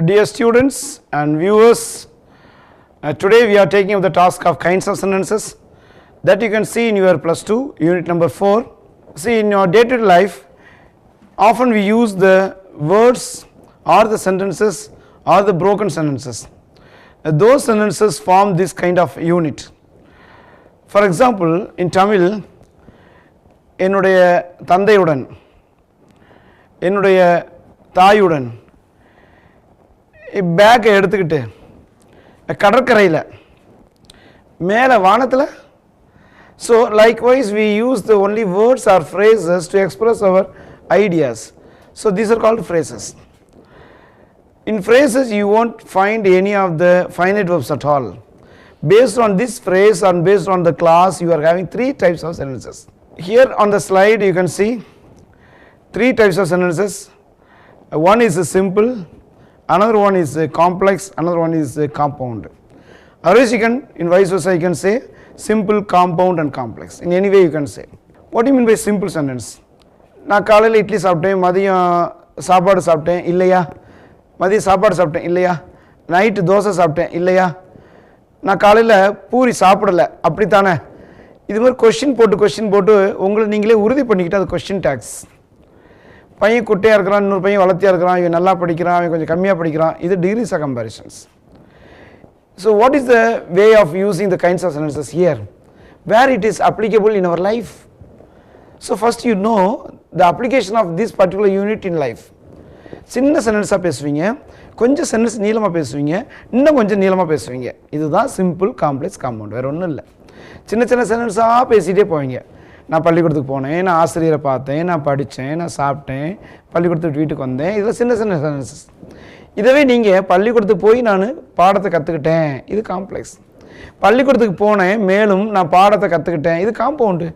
Dear students and viewers, today we are taking up the task of kinds of sentences that you can see in your plus 2 unit number 4. See, in your day to day life often we use the words or the sentences or the broken sentences. Those sentences form this kind of unit. For example, in Tamil, என்னுடைய தந்தையுடன், என்னுடைய தாயுடன் பேக்கை எடுத்துக்கிட்டு கடற்கரையில் மேலே வானத்தில். So likewise we use the only words or phrases to express our ideas. So these are called phrases. In phrases you won't find any of the finite verbs at all. Based on this phrase and based on the class you are having three types of sentences. Here on the slide you can see three types of sentences. One is simple, another one is complex, another one is compound. Otherwise you can, in vice versa you can say simple, compound and complex. In any way you can say. What do you mean by simple sentence? நான் காலையில் இட்லி சாப்பிட்டேன், மதியம் சாப்பாடு சாப்பிட்டேன் இல்லையா, மதியம் சாப்பாடு சாப்பிட்டேன் இல்லையா, நைட்டு தோசை சாப்பிட்டேன் இல்லையா, நான் காலையில் பூரி சாப்பிடலை அப்படித்தானே. இது மாதிரி கொஸ்டின் போட்டு உங்களை நீங்களே உறுதி பண்ணிக்கிட்டு அது கொஸ்டின் டேக்ஸ். பையன் குட்டையாக இருக்கிறான், இன்னொரு பையன் வளர்த்தியாக இருக்கிறான், இவன் நல்லா படிக்கிறான், அவன் கொஞ்சம் கம்மியாக படிக்கிறான், இது degrees of comparisons. So what is the way of using the kinds of sentences here, where it is applicable in our life? So first you know the application of this particular unit in life. சின்ன சென்டென்ஸாக பேசுவீங்க, கொஞ்சம் sentence நீளமாக பேசுவீங்க, இன்னும் கொஞ்சம் நீளமாக பேசுவீங்க. இதுதான் சிம்பிள், காம்ப்ளெக்ஸ், காம்பவுண்ட், வேறு ஒன்றும் இல்லை. சின்ன சின்ன சென்டென்ஸாக பேசிகிட்டே போவீங்க. நான் பள்ளிக்கூடத்துக்கு போனேன், நான் ஆசிரியரை பார்த்தேன், நான் படித்தேன், நான் சாப்பிட்டேன், பள்ளிக்கூடத்துக்கு வீட்டுக்கு வந்தேன், இதில் சின்ன சின்ன சென்டென்சஸ். இதவே நீங்கள் பள்ளிக்கூடத்துக்கு போய் நான் பாடத்தை கற்றுக்கிட்டேன், இது காம்ப்ளெக்ஸ். பள்ளிக்கூடத்துக்கு போனேன், மேலும் நான் பாடத்தை கற்றுக்கிட்டேன், இது காம்பவுண்டு.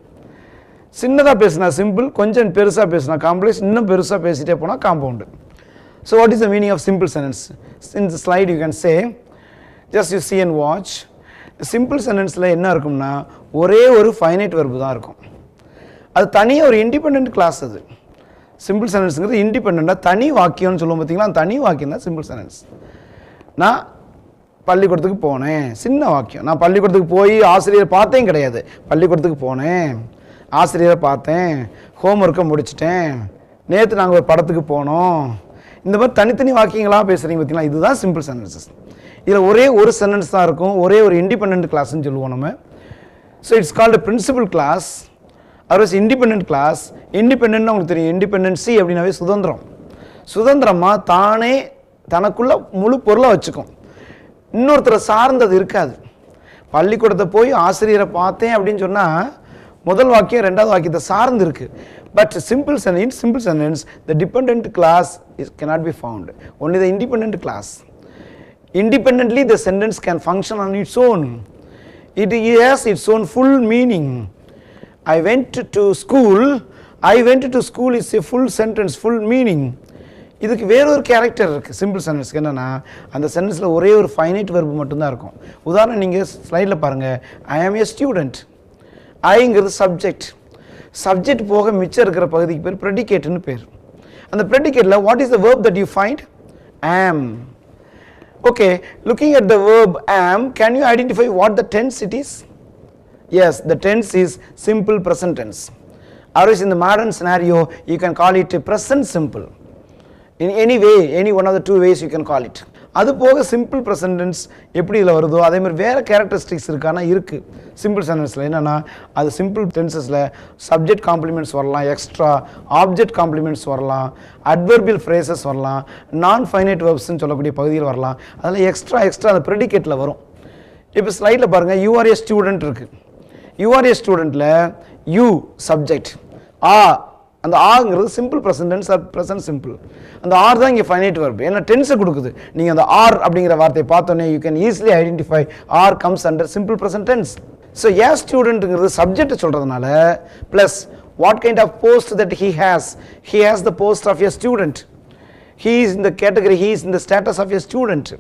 சின்னதாக பேசினா சிம்பிள், கொஞ்சம் பெருசாக பேசினா காம்ப்ளெக்ஸ், இன்னும் பெருசாக பேசிகிட்டே போனால் compound. So what is the meaning of simple sentence? In the slide you can say, just you see and watch. Simple சென்டென்ஸில் என்ன இருக்கும்னா ஒரே ஒரு ஃபைனைட் வெர்பு தான் இருக்கும். அது தனியாக ஒரு இண்டிபெண்ட் கிளாஸ். அது சிம்பிள் சென்டென்ஸுங்கிறது இண்டிபெண்ட்டாக தனி வாக்கியம்னு சொல்லுவோம் பார்த்தீங்களா, அந்த தனி வாக்கியம் தான் சிம்பிள் சென்டென்ஸ். நான் பள்ளிக்கூடத்துக்கு போனேன், சின்ன வாக்கியம். நான் பள்ளிக்கூடத்துக்கு போய் ஆசிரியரை பார்த்தேன் கிடையாது, பள்ளிக்கூடத்துக்கு போனேன், ஆசிரியரை பார்த்தேன், ஹோம்ஒர்க்கை முடிச்சிட்டேன், நேற்று நாங்கள் ஒரு படத்துக்கு போனோம். இந்த மாதிரி தனித்தனி வாக்கியங்களாக பேசுகிறீங்க பார்த்தீங்களா, இதுதான் சிம்பிள் சென்டென்சஸ். இதில் ஒரே ஒரு சென்டென்ஸ் தான் இருக்கும், ஒரே ஒரு இண்டிபெண்ட் கிளாஸ்ன்னு சொல்லுவோம் நம்ம. So it's called principal clause, otherwise independent clause. இண்டிபெண்ட்னு உங்களுக்கு தெரியும், இண்டிபெண்டன்சி அப்படின்னாவே சுதந்திரம். சுதந்திரமாக தானே தனக்குள்ள முழு பொருளாக வச்சுக்கும், இன்னொருத்தரை சார்ந்தது இருக்காது. பள்ளிக்கூடத்தை போய் ஆசிரியரை பார்த்தேன் அப்படின்னு சொன்னால் முதல் வாக்கியம் ரெண்டாவது வாக்கியத்தை சார்ந்து இருக்குது. But simple sentence, the dependent class cannot be found. Only the independent class. Independently, the sentence can function on its own. It has its own full meaning. I went to school. I went to school is a full sentence, full meaning. இதுக்கு வேறொரு character இருக்குது simple சென்டென்ஸ்க்கு. என்னென்னா அந்த சென்டென்ஸில் ஒரே ஒரு finite verb மட்டும்தான் இருக்கும். உதாரணம் நீங்கள் ஸ்லைடில் பாருங்கள், ஐ ஆம் ஏ ஸ்டூடெண்ட். ஐங்கிறது சப்ஜெக்ட். சப்ஜெக்ட் போக மிச்சம் இருக்கிற பகுதிக்கு பேர் ப்ரெடிகேட்னு பேர். அந்த ப்ரெடிகேட்டில் what is the verb that you find? am. Okay, looking at the verb am, can you identify what the tense it is? Yes, the tense is simple present tense. Otherwise in the modern scenario you can call it present simple. In any way, any one of the two ways you can call it. அது போக simple present tense எப்படி இதில் வருதோ அதே மாதிரி வேறு characteristics இருக்கானா இருக்குது சிம்பிள் சென்டென்ஸில். என்னென்னா அது சிம்பிள் டென்சஸில் சப்ஜெக்ட் காம்ப்ளிமெண்ட்ஸ் வரலாம், எக்ஸ்ட்ரா ஆப்ஜெக்ட் காம்ப்ளிமெண்ட்ஸ் வரலாம், அட்வர்பியல் ஃப்ரேசஸ் வரலாம், நான் ஃபைனைட் வெர்ப்ஸ்ன்னு சொல்லக்கூடிய பகுதியில் வரலாம். அதில் எக்ஸ்ட்ரா அந்த ப்ரெடிகேட்டில் வரும். இப்போ ஸ்லைடில் பாருங்கள், யூ ஆர் ஏ ஸ்டூடெண்ட் இருக்குது. யூ ஆர் ஏ ஸ்டூடெண்ட்டில் யூ சப்ஜெக்ட், அந்த ஆங்கிறது simple present tense or present simple. அந்த ஆர் தான் இங்கே ஃபைனைட் வெர்ப், ஏன்னா டென்ஸை கொடுக்குது. நீங்கள் அந்த ஆர் அப்படிங்கிற வார்த்தையை பார்த்தோன்னே you can easily identify are comes under simple present tense. So a ஸ்டூடெண்ட்டுங்கிறது சப்ஜெக்ட் சொல்கிறதுனால plus what kind of post that he has the post of a student. He is in the category, he is in the status of a student.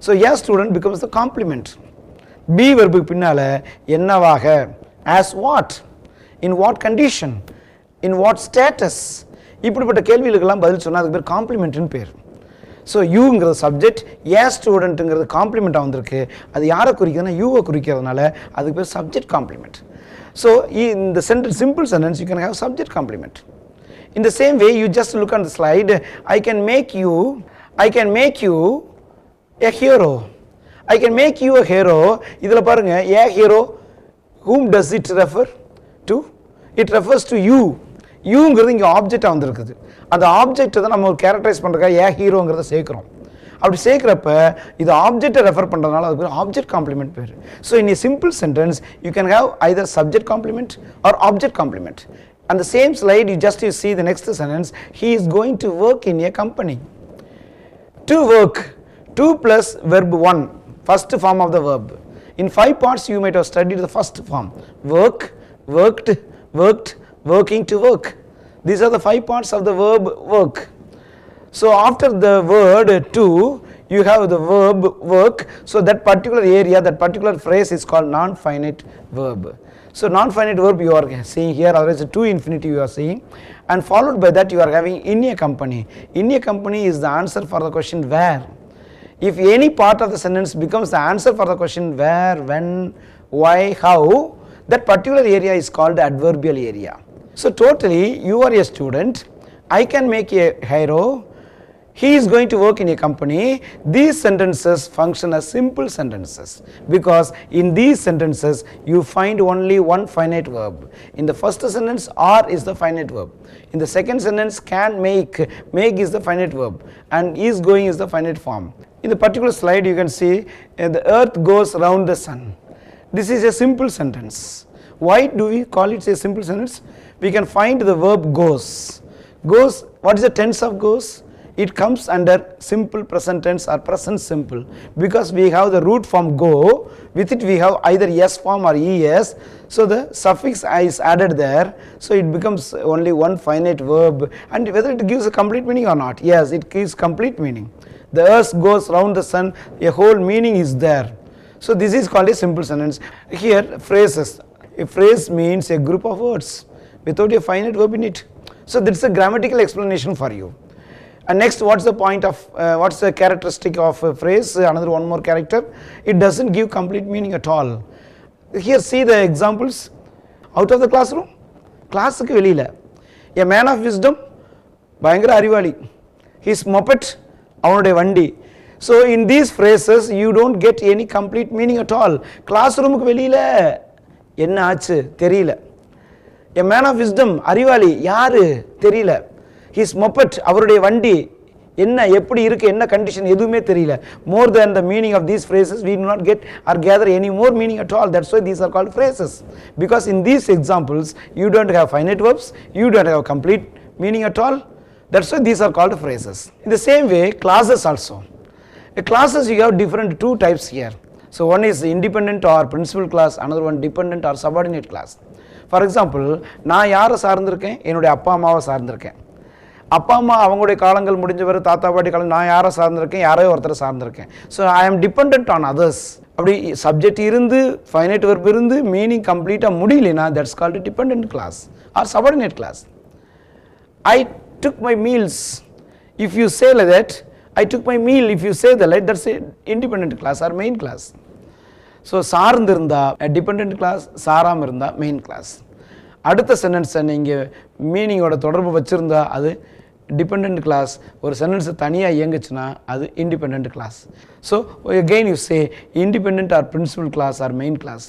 So a student becomes the complement. Be வெர்புக்கு பின்னால் என்னவாக, as what, in what condition, in what status, இப்படிப்பட்ட கேள்விகளுக்கெல்லாம் பதில் சொன்னால் அதுக்கு பேர் காம்ப்ளிமெண்ட்னு பேர். ஸோ யூங்கிறது சப்ஜெக்ட், ஏ ஸ்டூடெண்ட்டுங்கிறது காம்ப்ளிமெண்ட்டாக வந்திருக்கு. அது யாரை குறிக்கிறதுனா யூவை குறிக்கிறதுனால அதுக்கு பேர் சப்ஜெக்ட் காம்ப்ளிமெண்ட். ஸோ இந்த sentence, simple sentence, you can have subject complement. In the same way, you just look on the slide. I can make you a hero. I can make you a hero. இதில் பாருங்க, a hero, whom does it refer to? It refers to you. யூங்கிறது இங்கே ஆப்ஜெக்டாக வந்திருக்குது. அந்த ஆப்ஜெக்டை தான் நம்ம characterise பண்ணுறதுக்காக ஏ ஹீரோங்கிறத சேர்க்குறோம். அப்படி சேர்க்குறப்ப இது ஆப்ஜெக்டை ரெஃபர் பண்ணுறதுனால அது பேர் ஆப்ஜெக்ட் காம்ப்ளிமெண்ட் பேர். So in a simple sentence you can have either subject complement or object complement. On the same slide, you see the next sentence. He is going to work in a company. To work, 2 plus verb 1, first form of the verb. In 5 parts you might have studied the first form. Work, worked, worked, working to work. These are the 5 parts of the verb work. So after the word to, you have the verb work. So that particular area, that particular phrase is called non-finite verb. So non-finite verb you are seeing here, otherwise to infinitive you are seeing, and followed by that you are having in a company. In a company is the answer for the question where. If any part of the sentence becomes the answer for the question where, when, why, how, that particular area is called the adverbial area. So totally you are a student, I can make a hero, he is going to work in a company. These sentences function as simple sentences because in these sentences you find only one finite verb. In the first sentence, are is the finite verb. In the second sentence, can make is the finite verb, and is going is the finite form. In the particular slide you can see the earth goes round the sun. This is a simple sentence. Why do we call it a simple sentence? We can find the verb goes. Goes, what is the tense of goes? It comes under simple present tense or present simple because we have the root form go, with it we have either s form or es, so the suffix is added there, so it becomes only one finite verb. And whether it gives a complete meaning or not, yes, it gives complete meaning. The earth goes round the sun, a whole meaning is there. So this is called a simple sentence. Here phrases, a phrase means a group of words without a finite verb in it. So this is a grammatical explanation for you. And next, what's the point of what's the characteristic of a phrase? Another one more character, it doesn't give complete meaning at all. Here see the examples. Out of the classroom, classக்கு வெளியில, a man of wisdom, பயங்கர அறிவாளி, his moped, அவனுடைய வண்டி. So in these phrases you don't get any complete meaning at all. classroomக்கு வெளியில என்ன ஆச்சு தெரியல. a man of wisdom, அறிவாளி யாரு தெரியல. his moped, அவருடைய வண்டி என்ன எப்படி இருக்கு, என்ன கண்டிஷன் எதுவுமே தெரியல. More than the meaning of these phrases we do not get or gather any more meaning at all. That's why these are called phrases, because in these examples you don't have finite verbs, you don't have complete meaning at all. That's why these are called phrases. In the same way, clauses also. Clauses you have different two types here. So one is independent or principal clause, another one dependent or subordinate clause. For example, நான் யாரை சார்ந்திருக்கேன், என்னுடைய அப்பா அம்மாவை சார்ந்திருக்கேன். அப்பா அம்மா அவங்களுடைய காலங்கள் முடிஞ்சவர், தாத்தா பாட்டி காலம், நான் யாரை சார்ந்திருக்கேன், யாரையோ ஒருத்தரை சார்ந்திருக்கேன். So I am depend on others. அப்படி சப்ஜெக்ட் இருந்து ஃபைனைட் வெர்ப் இருந்து மீனிங் கம்ப்ளீட்டாக முடியலனா that's called dependent clause or subordinate clause. I took my meals, if you say like that, I took my meal, if you say the like, that's independent clause or main clause. So சார்ந்து இருந்தால் dependent class, சாராமல் இருந்தால் main clause. அடுத்த சென்டென்ஸை நீங்கள் மீனிங்கோட தொடர்பு வச்சுருந்தா அது டிபெண்டன்ட் கிளாஸ். ஒரு சென்டென்ஸை தனியாக இயங்குச்சுன்னா அது independent class. So again you say independent or principal class or main class.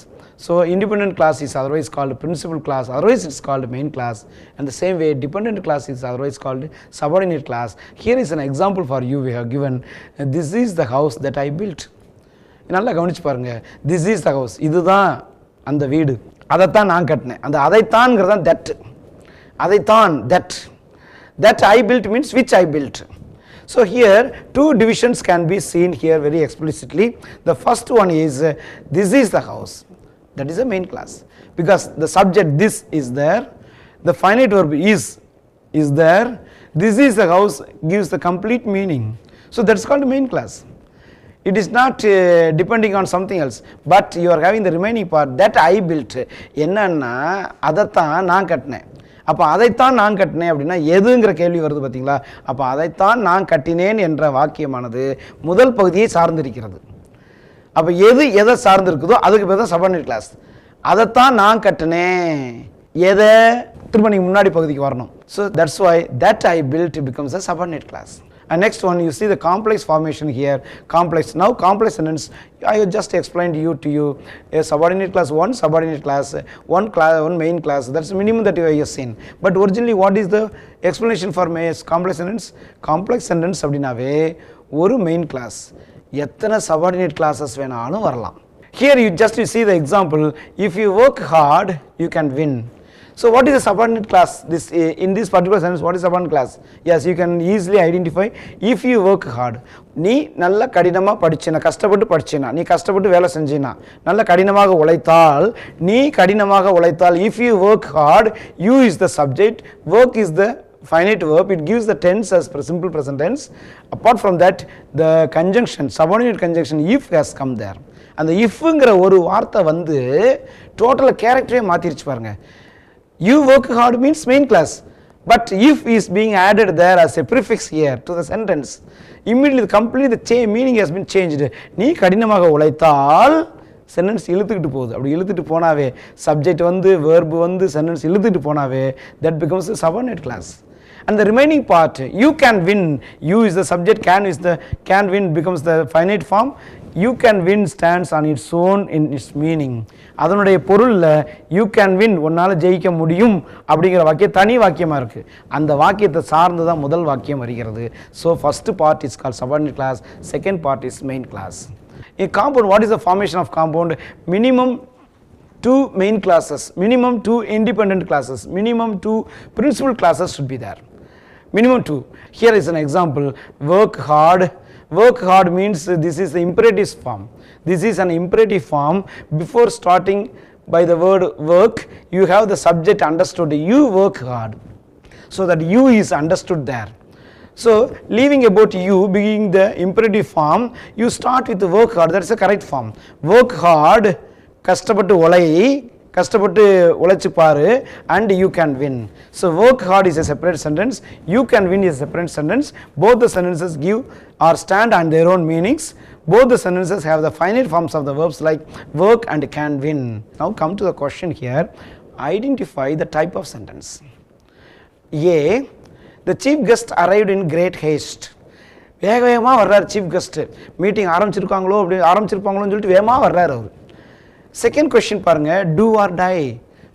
So independent class is otherwise called principal class, otherwise it's called main class, and the same way dependent class is otherwise called subordinate class. Here is an example for you we have given. This is the house that I built. நல்லா கவனிச்சு பாருங்க, this is the house, இதுதான் அந்த வீடு, அதைத்தான் நான் கட்டினேன். அந்த அதைத்தான்ங்கிறது தான் that, அதைத்தான் that I built means which I built. So here two divisions can be seen here very explicitly. The first one is this is the house, that is the main class, because the subject this is there, the finite verb is there, this is the house gives the complete meaning. So that's called main class. It is not depending on something else, but you are having the remaining part that I built. என்னன்னா அதைத்தான் நான் கட்டினேன், அப்போ அதைத்தான் நான் கட்டினேன் அப்படின்னா எதுங்கிற கேள்வி வருது பார்த்தீங்களா. அப்போ அதைத்தான் நான் கட்டினேன் என்ற வாக்கியமானது முதல் பகுதியை சார்ந்திருக்கிறது. அப்போ எது எதை சார்ந்திருக்குதோ அதுக்கு பேர் தான் சபார்டினேட் கிளாஸ். அதைத்தான் நான் கட்டினேன், எதை திரும்ப நீங்கள் முன்னாடி பகுதிக்கு வரணும். So that's why that I build becomes a subordinate class. And next one, you see the complex formation here. Complex. Now complex sentence, I just explained to you a subordinate class, one subordinate class, one main class. That's the minimum that you have seen. But originally what is the explanation for complex sentence? Complex sentence அப்படினாவே ஒரு main class எத்தனை subordinate classes வேணாலும் வரலாம். Here you see the example. If you work hard, you can win. So what is a subordinate class? In this particular sentence, what is subordinate class? Yes, you can easily identify. If you work hard, நீ நல்ல கடினமாக படிச்சினா, கஷ்டப்பட்டு படிச்சினா, நீ கஷ்டப்பட்டு வேலை செஞ்சினா, நல்ல கடினமாக உழைத்தால், நீ கடினமாக உழைத்தால், if you work hard, you is the subject, work is the finite verb, it gives the tense as simple present tense. Apart from that, the conjunction, subordinate conjunction if has come there. அந்த ifங்கிற ஒரு வார்த்தை வந்து total கேரக்டரே மாத்திருச்சு பாருங்க. You work hard means main class, but if is being added there as a prefix here to the sentence, immediately completely the meaning has been changed. நீ கடினமாக உழைத்தால் sentence இழுத்துக்கிட்டு போகுது. அப்படி இழுத்துட்டு போனாவே சப்ஜெக்ட் வந்து வெர்பு வந்து சென்டென்ஸ் இழுத்துட்டு போனாவே that becomes a subordinate class. And the remaining part, you can win, you is the subject, can win becomes the finite form. You can win stands on its own in its meaning. அதனுடைய பொருள்ல you can win, உன்னால ஜெயிக்க முடியும் அப்படிங்கிற வாக்கியம் தனி வாக்கியமா இருக்கு. அந்த வாக்கியத்தை சார்ந்து தான் முதல் வாக்கியம் வருகிறது. So first part is called subordinate class, second part is main class. In compound, what is the formation of compound? Minimum 2 main classes, minimum 2 independent classes, minimum 2 principal classes should be there. Minimum 2. Here is an example. Work hard. Work hard means this is the imperative form. This is an imperative form. Before starting by the word work, you have the subject understood. You work hard. So that you is understood there. So leaving about you being the imperative form, you start with the work hard. That is the correct form. Work hard, கஷ்டப்பட்டு உழைச்சு பாரு, and you can win. So work hard is a separate sentence, you can win is a separate sentence. Both the sentences give or stand on their own meanings. Both the sentences have the finite forms of the verbs like work and can win. Now come to the question here. Identify the type of sentence. A, the chief guest arrived in great haste. வேகமாக வர்றார் chief guest. Meeting ஆரம்பிச்சிருப்பாங்களோன்னு சொல்லிட்டு வேகமாக வர்றார் அவர். Second question பாருங்க, do or die.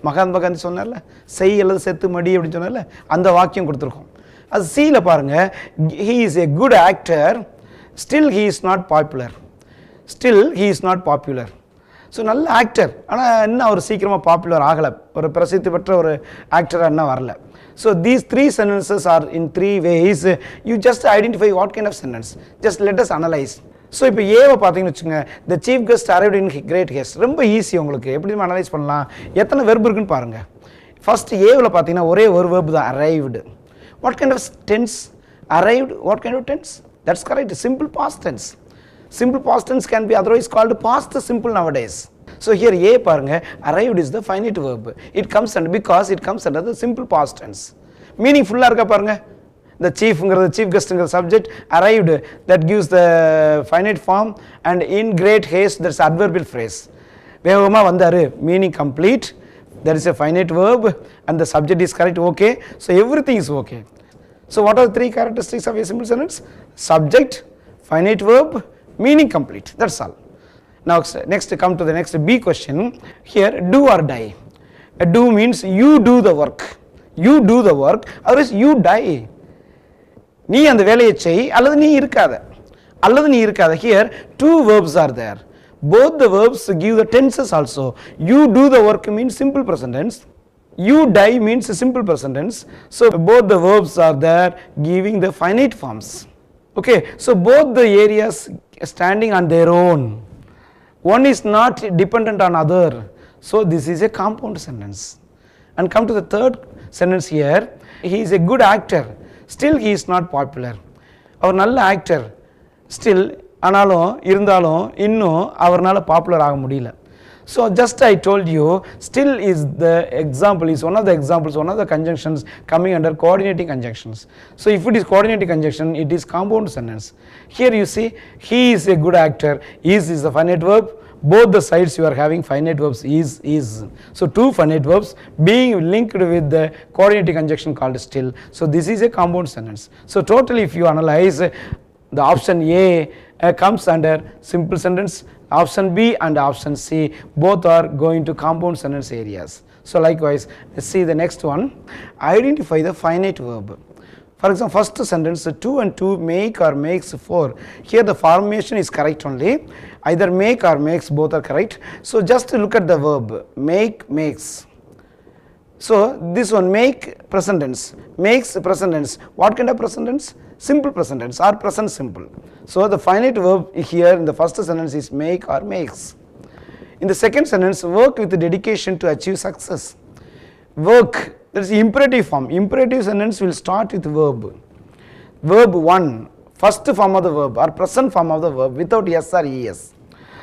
Mahatma Gandhi சொன்னார்ல, செய் அல்லது செத்து மடி அப்படின்னு சொன்னார்ல, அந்த வாக்கியம் கொடுத்துருக்கோம். அது சியில் பாருங்க, he is a good actor, still he is not popular. Still he is not popular. So நல்ல ஆக்டர், ஆனால் இன்னும் அவர் சீக்கிரமாக பாப்புலர் ஆகலை, ஒரு பிரசித்தி பெற்ற ஒரு ஆக்டராக இன்னும் வரல. So these three sentences are in three ways. You just identify what kind of sentence. Just let us analyze. So இப்போ ஏவை பார்த்தீங்கன்னு வச்சுங்க, the chief guest arrived in great haste. ரொம்ப ஈஸி உங்களுக்கு, எப்படி நம்ம அனலைஸ் பண்ணலாம், எத்தனை வெர்பு இருக்குன்னு பாருங்கள். ஃபர்ஸ்ட் ஏவில் பார்த்தீங்கன்னா ஒரே ஒரு வெர்பு தான், arrived. What kind of tense? Arrived. What kind of tense? That's correct, simple past tense. Simple past tense can be otherwise called past simple nowadays. So here A பாருங்க, arrived is the finite verb. It comes under, because it comes under the simple past tense. Meaning full இருக்கா பாருங்க. The chief guest subject, arrived, that gives the finite form, and in great haste, that's adverbial phrase. வேகமா வந்தாரு, meaning complete. There is a finite verb and the subject is correct, okay. So everything is okay. So what are the three characteristics of a simple sentence? Subject, finite verb, meaning complete. That's all. Now next come to the next B question. Here do or die. Do means you do the work. You do the work, otherwise you die. நீ அந்த வேலையை செய் அல்லது நீ இருக்காத. Here two verbs are there. Both the verbs give the tenses also. You do the work means simple present tense. You die means simple present tense. So both the verbs are there giving the finite forms. Okay, so both the areas standing on their own. One is not dependent on other. So this is a compound sentence. And come to the third sentence here. He is a good actor. Still he is not popular. அவர் நல்ல actor, still ஆனாலும் இருந்தாலும் இன்னும் அவர்னால popular ஆக முடியல. So just I told you, still is the example, is one of the examples, one of the conjunctions coming under coordinating conjunctions. So if it is coordinating conjunction, it is compound sentence. Here you see, he is a good actor, is a finite verb. Both the sides you are having finite verbs is. So two finite verbs being linked with the coordinating conjunction called still. So this is a compound sentence. So totally if you analyze, the option A comes under simple sentence, option B and option C both are going to compound sentence areas. So likewise, let's see the next one. Identify the finite verb. For example, first sentence, 2 and 2 make or makes 4. Here the formation is correct only. Either make or makes, both are correct. So just look at the verb, make, makes. So this one, make present tense, makes present tense. What kind of present tense? Simple present tense or present simple. So the finite verb here in the first sentence is make or makes. In the second sentence, work with dedication to achieve success. Work, that is imperative form. Imperative sentence will start with verb. Verb 1, first form of the verb or present form of the verb without s or es.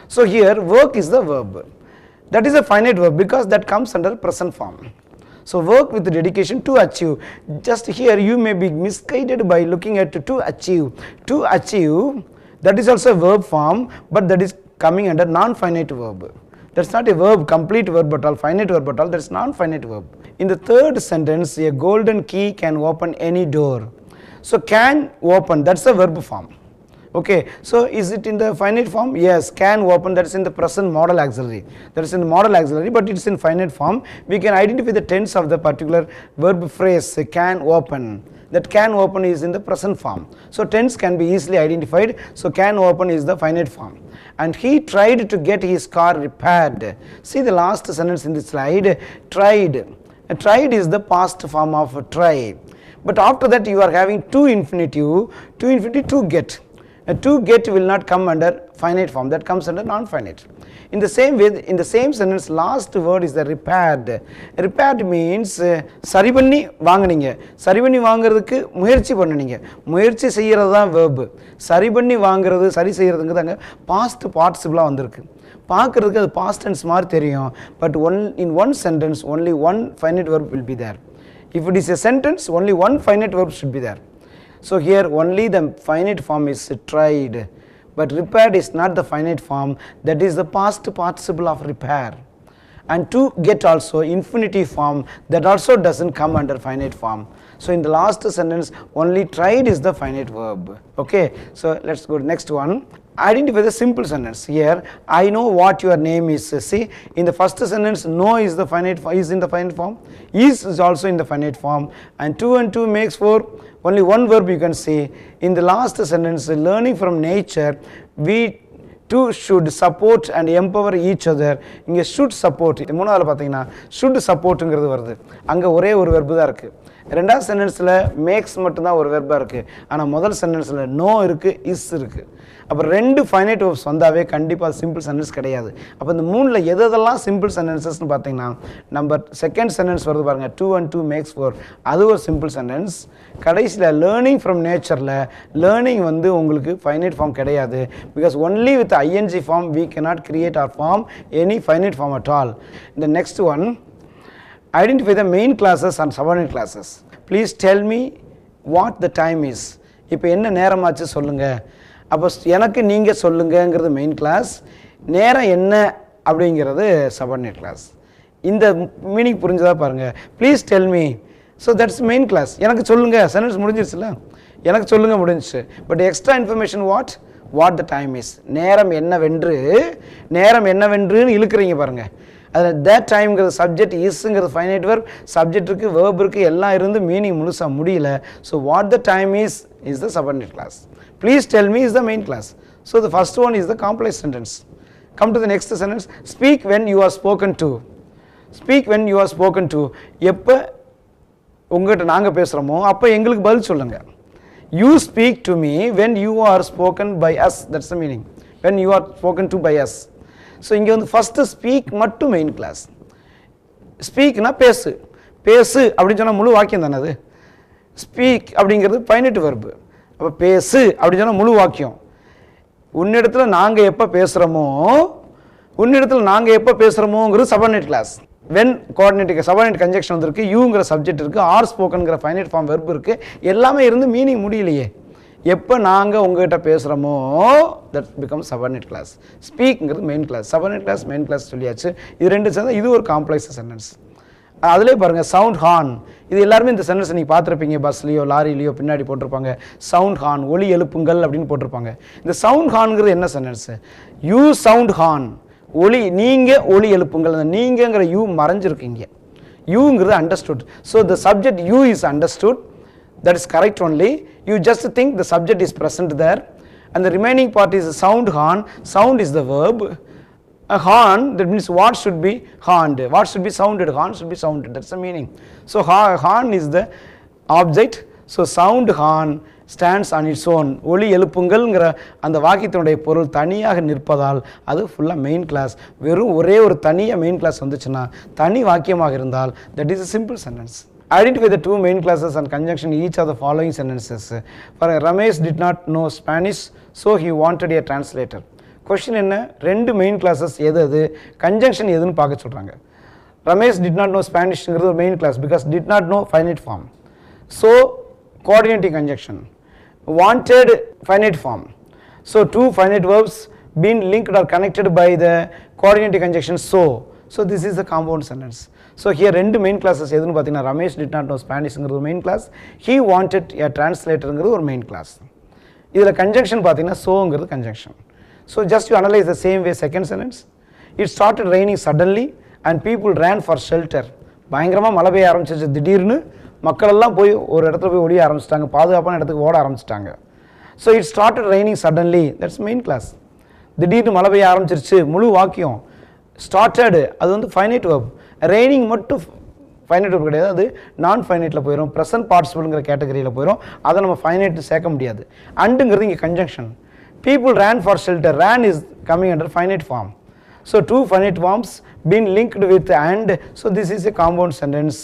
So here work is the verb. That is a finite verb because that comes under present form. So work with dedication to achieve. Just here you may be misguided by looking at to achieve. To achieve, that is also a verb form, but that is coming under non-finite verb. That's not a verb, complete verb at all, finite verb at all, that's non-finite verb. In the third sentence, a golden key can open any door. So can open, that's a verb form. Okay, so is it in the finite form? Yes, can open, that is in the present modal auxiliary. That is in the modal auxiliary, but it is in finite form. We can identify the tense of the particular verb phrase, can open. That can open is in the present form. So tense can be easily identified. So can open is the finite form. And he tried to get his car repaired. See the last sentence in the slide, tried. Tried is the past form of try. But after that you are having to infinitive to get. To get will not come under finite form, that comes under non-finite. In the same way, in the same sentence, last word is the repaired. Repaired means சரி பண்ணி வாங்குனீங்க. சரி பண்ணி வாங்குறதுக்கு முயற்சி பண்ணுனீங்க. முயற்சி செய்யறது தான் verb. சரி பண்ணி வாங்குறது, சரி செய்யறதுங்கிறதாங்க past participle வந்திருக்கு. பார்க்கிறதுக்கு அது past tense மாதிரி தெரியும். But in one sentence only one finite verb will be there. If it is a sentence, only one finite verb should be there. So here only the finite form is tried, but repaired is not the finite form, that is the past participle of repair. And to get also infinitive form, that also doesn't come under finite form. So in the last sentence only tried is the finite verb. Okay, so let's go to next one. Identify the simple sentence. Here I know what your name is. See, in the first sentence no is the finite is in the finite form, is also in the finite form, and 2 and 2 makes 4. Only one verb you can see. In the last sentence, learning from nature, we two should support and empower each other. இங்க should support, மூணாவதுல பாத்தீங்கன்னா should supportங்கிறது வருது. அங்க ஒரே ஒரு verb தான் இருக்கு. ரெண்டாவது சென்டென்ஸ்ல makes மட்டும் தான் ஒரு வெர்பா இருக்கு. ஆனா முதல் சென்டென்ஸ்ல no இருக்கு, is இருக்கு. அப்ப ரெண்டு ஃபைனைட் வெர்ப்ஸ் வந்தாவே கண்டிப்பா சிம்பிள் சென்டென்ஸ் கிடையாது. அப்ப இந்த மூணுல எதெல்லாம் சிம்பிள் சென்டென்சஸ் னு பாத்தீங்கன்னா நம்பர் செகண்ட் சென்டென்ஸ் வருது பாருங்க, 2 and 2 makes 4. அது ஒரு சிம்பிள் சென்டென்ஸ். கடைசில லேர்னிங் ஃப்ரம் நேச்சர்ல லேர்னிங் வந்து உங்களுக்கு ஃபைனைட் ஃபார்ம் கிடையாது. because only with the ing form we cannot create or form any finite form at all. The next one, identify the main classes and subordinate classes. Please tell me what the time is. இப்போ என்ன நேரமாச்சு சொல்லுங்க. அப்போ எனக்கு நீங்க சொல்லுங்கங்கிறது main clause, நேரம் என்ன அப்படிங்கிறது சபார்டினேட் கிளாஸ். இந்த மீனிங் புரிஞ்சதா பாருங்க. Please tell me, so that's main clause. எனக்கு சொல்லுங்க, சென்டென்ஸ் முடிஞ்சிருச்சுல, எனக்கு சொல்லுங்க முடிஞ்சிச்சு. But extra information what the time is, நேரம் என்னவென்றுன்னு இழுக்கிறீங்க பாருங்க. அதில் தட் டைம்ங்கிறது சப்ஜெக்ட், இஸ்ங்கிறது ஃபைனைட் வெர்ப், சப்ஜெக்ட் இருக்குது, வேர்ப் இருக்குது, எல்லாம் இருந்து மீனிங் முழுசாக முடியல. So what the time is the subordinate clause. Please tell me is the main class. So the first one is the complex sentence. Come to the next sentence. Speak when you are spoken to. Speak when you are spoken to. எப்போ உங்ககிட்ட நாங்கள் பேசுகிறோமோ அப்போ எங்களுக்கு பதில் சொல்லுங்க. You speak to me when you are spoken by us. That's the meaning. When you are spoken to by us. So இங்கே வந்து ஃபர்ஸ்ட் ஸ்பீக் மட்டும் மெயின் கிளாஸ். ஸ்பீக்னா பேசு அப்படின்னு சொன்னால் முழு வாக்கியம் தானே அது. ஸ்பீக் அப்படிங்கிறது ஃபைனைட் வெர்பு. அப்போ பேசு அப்படின்னு சொன்னால் முழு வாக்கியம். உன்னிடத்தில் நாங்கள் எப்போ பேசுகிறோமோ உன்னிடத்தில் நாங்கள் எப்போ பேசுகிறோமோங்கிறது subordinate clause. When coordinate subordinate conjunction வந்திருக்கு, யூங்கிற சப்ஜெக்ட் இருக்குது, ஆர் ஸ்போக்கனுங்கிற ஃபைனைட் ஃபார்ம் வெர்ப் இருக்குது, எல்லாமே இருந்து மீனிங் முடியலையே. எப்போ நாங்கள் உங்ககிட்ட பேசுகிறோமோ தட் பிகம் சபார்டினேட் கிளாஸ். ஸ்பீக்ங்கிறது main clause, subordinate clause main clause சொல்லியாச்சு. இது ரெண்டு சேர்ந்தா இது ஒரு காம்ப்ளெக்ஸ் சென்டென்ஸ். அதிலே பாருங்கள் சவுண்ட் ஹார்ன், இது எல்லாருமே இந்த சென்டென்ஸ் நீங்கள் பார்த்துருப்பீங்க, பஸ்லையோ லாரிலையோ பின்னாடி போட்டிருப்பாங்க சவுண்ட் ஹார்ன், ஒலி எழுப்புங்கள் அப்படின்னு போட்டிருப்பாங்க. இந்த சவுண்ட் ஹார்னுங்கிறது என்ன சென்டென்ஸு? யூ சவுண்ட் ஹார்ன், ஒலி நீங்கள் ஒலி எழுப்புங்கள். அந்த நீங்கங்கிற யூ மறைஞ்சிருக்கீங்க, யூங்கிறது understood. So the subject you is understood, that is correct only. You just think the subject is present there, and the remaining part is sound horn. Sound is the verb. A horn, that means what should be horned, what should be sounded, horn should be sounded, that's the meaning. So horn is the object, so sound horn stands on its own. ஒலி எழுப்புங்கள்ங்கிற அந்த வாக்கியத்தினுடைய பொருள் தனியாக நிற்பதால் அது ஃபுல்லாக main clause. வெறும் ஒரே ஒரு தனியாக மெயின் கிளாஸ் வந்துச்சுன்னா, தனி வாக்கியமாக இருந்தால் that is a simple sentence. Identify the two main classes and conjunction each of the following sentences. For Ramesh did not know Spanish, so he wanted a translator. Question என்ன? ரெண்டு main classes எது எது, conjunction எதுன்னு பார்க்க சொல்கிறாங்க. Ramesh did not know ஸ்பானிஷ்ங்கிறது ஒரு main clause, because did not know finite form. So coordinating conjunction. Wanted finite form. So two finite verbs being linked or connected by the coordinating conjunction so. So this is the compound sentence. So here ரெண்டு main clauses எதுன்னு பார்த்தீங்கன்னா, Ramesh did not know ஸ்பானிஷ்ங்கிறது ஒரு main clause, he wanted a டிரான்ஸ்லேட்டருங்கிறது ஒரு main clause. இதில் conjunction பார்த்தீங்கன்னா சோங்கிறது conjunction. So just you analyse the same way second sentence. It started raining suddenly and people ran for shelter. பயங்கரமாக மழை பெய்ய ஆரம்பிச்சிச்சு, திடீர்னு மக்கள் எல்லாம் போய் ஒரு இடத்துல போய் ஒளிய ஆரம்பிச்சிட்டாங்க, பாதுகாப்பான இடத்துக்கு ஓட ஆரம்பிச்சிட்டாங்க. So it started raining suddenly, that's main class. திடீர்னு மழை பெய்ய ஆரம்பிச்சிருச்சு, முழு வாக்கியம். ஸ்டார்டட் அது வந்து ஃபைனைட் வெர்ப், ரெய்னிங் மட்டும் ஃபைனைட் வெர்ப் கிடையாது, அது நான் ஃபைனைட்டில் போயிடும், ப்ரெசன்ட் பார்ட்டிசிபிள்ங்கிற கேட்டகரியில் போயிடும், அதை நம்ம ஃபைனைட் சேர்க்க முடியாது. அண்டுங்கிறது இங்கே conjunction. People ran for shelter, ran is coming under finite form. So two finite forms been linked with and, so this is a compound sentence.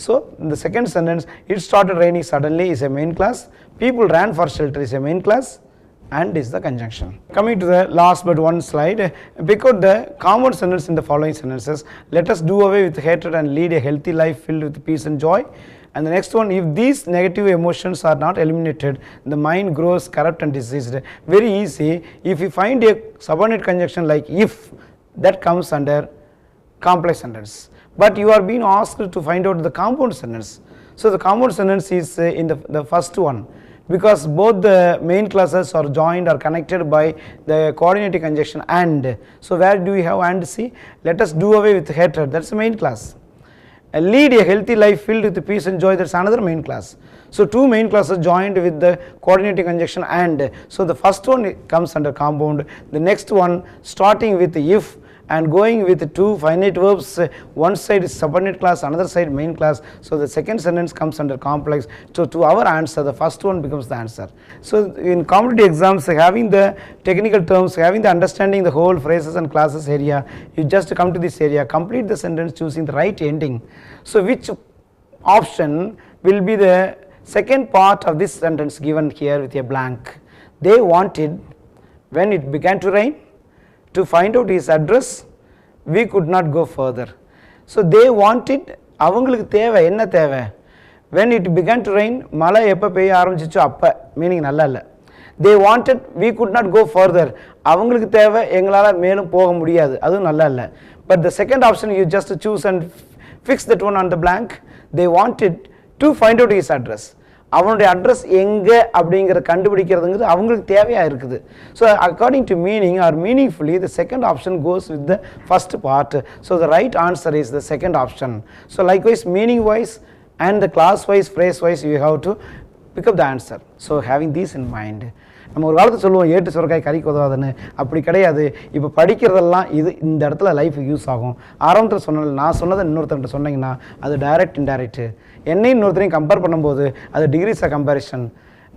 So the second sentence, it started raining suddenly is a main class, people ran for shelter is a main class, and is the conjunction. Coming to the last but one slide, pick out the common sentence in the following sentences. Let us do away with hatred and lead a healthy life filled with peace and joy. And the next one, if these negative emotions are not eliminated, the mind grows corrupt and diseased. Very easy. If you find a subordinate conjunction like if, that comes under complex sentence. But you are being asked to find out the compound sentence. So the compound sentence is in the first one, because both the main classes are joined or connected by the coordinating conjunction and. So where do we have and? See, let us do away with hatred, that's the main class. Lead a healthy life filled with peace and joy, that's another main class. So two main classes joined with the coordinating conjunction and. So the first one comes under compound, the next one starting with if and going with two finite verbs, one side is subordinate class, another side main class. So the second sentence comes under complex. So to our answer, the first one becomes the answer. So in competitive exams, having the technical terms, having the understanding the whole phrases and classes area, you just come to this area, complete the sentence choosing the right ending. So which option will be the second part of this sentence given here with a blank? They wanted, when it began to rain, to find out his address, we could not go further. So they wanted, அவங்களுக்கு தேவை என்ன தேவை? When it began to rain, மழை எப்போ பெய்ய ஆரம்பிச்சிச்சோ அப்போ, meaning நல்லா இல்லை. They wanted, we could not go further, அவங்களுக்கு தேவை எங்களால் மேலும் போக முடியாது, அதுவும் நல்லா இல்லை. But the second option you just choose and fix that one on the blank. They wanted to find out his address. அவனுடைய அட்ரஸ் எங்கே அப்படிங்கிறத கண்டுபிடிக்கிறதுங்கிறது அவங்களுக்கு தேவையாக இருக்குது. So according to meaning or meaningfully the second option goes with the first part. So the right answer is the second option. So likewise meaning wise and the clause wise phrase wise you have to pick up the answer. So having these in mind, நம்ம ஒரு காலத்தில் சொல்லுவோம் ஏட்டு சுரக்காய் கறிக்கு உதவாதுன்னு, அப்படி கிடையாது. இப்போ படிக்கிறதெல்லாம் இது இந்த இடத்துல லைஃபுக்கு யூஸ் ஆகும். ஆரம்பத்தில் சொன்ன நான் சொன்னதை இன்னொருத்தர்கிட்ட சொன்னீங்கன்னா அது டைரக்ட் இன்டைரக்ட். என்னையும் இன்னொருத்தரையும் கம்பேர் பண்ணும்போது அது டிகிரிஸ் ஆஃப் கம்பேரிஷன்.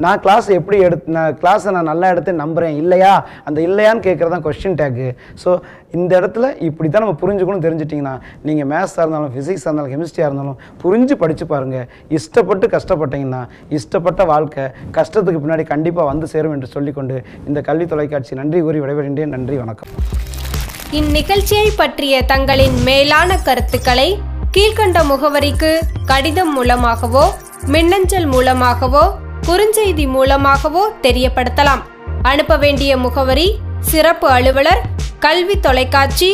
நான் கிளாஸ் எப்படி நான் கிளாஸை நான் நல்லா எடுத்து நம்புகிறேன் இல்லையா, அந்த இல்லையான்னு கேட்குறது தான் கொஸ்டின் டேக்கு. ஸோ இந்த இடத்துல இப்படி தான் நம்ம புரிஞ்சுக்கணும். தெரிஞ்சிட்டிங்கன்னா நீங்கள் மேத்ஸாக இருந்தாலும் ஃபிசிக்ஸாக இருந்தாலும் கெமிஸ்ட்ரியாக இருந்தாலும் புரிஞ்சு படித்து பாருங்கள். இஷ்டப்பட்டு கஷ்டப்பட்டீங்கன்னா இஷ்டப்பட்ட வாழ்க்கை கஷ்டத்துக்கு பின்னாடி கண்டிப்பாக வந்து சேரும் என்று சொல்லிக்கொண்டு இந்த கல்வி தொலைக்காட்சி நன்றி கூறி விடைபெறுகின்றேன். நன்றி, வணக்கம். இந்நிகழ்ச்சியை பற்றிய தங்களின் மேலான கருத்துக்களை கீழ்கண்ட முகவரிக்கு கடிதம் மூலமாகவோ மின்னஞ்சல் மூலமாகவோ குறுஞ்செய்தி மூலமாகவோ தெரியப்படுத்தலாம். அனுப்ப வேண்டிய முகவரி: சிறப்பு அலுவலர், கல்வி தொலைக்காட்சி,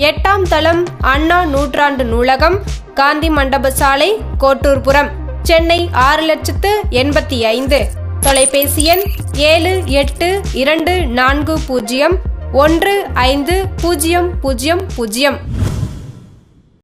8ஆம் தளம், அண்ணா நூற்றாண்டு நூலகம், காந்தி மண்டப சாலை, கோட்டூர்புரம், சென்னை 6085. தொலைபேசி எண் 7824015000.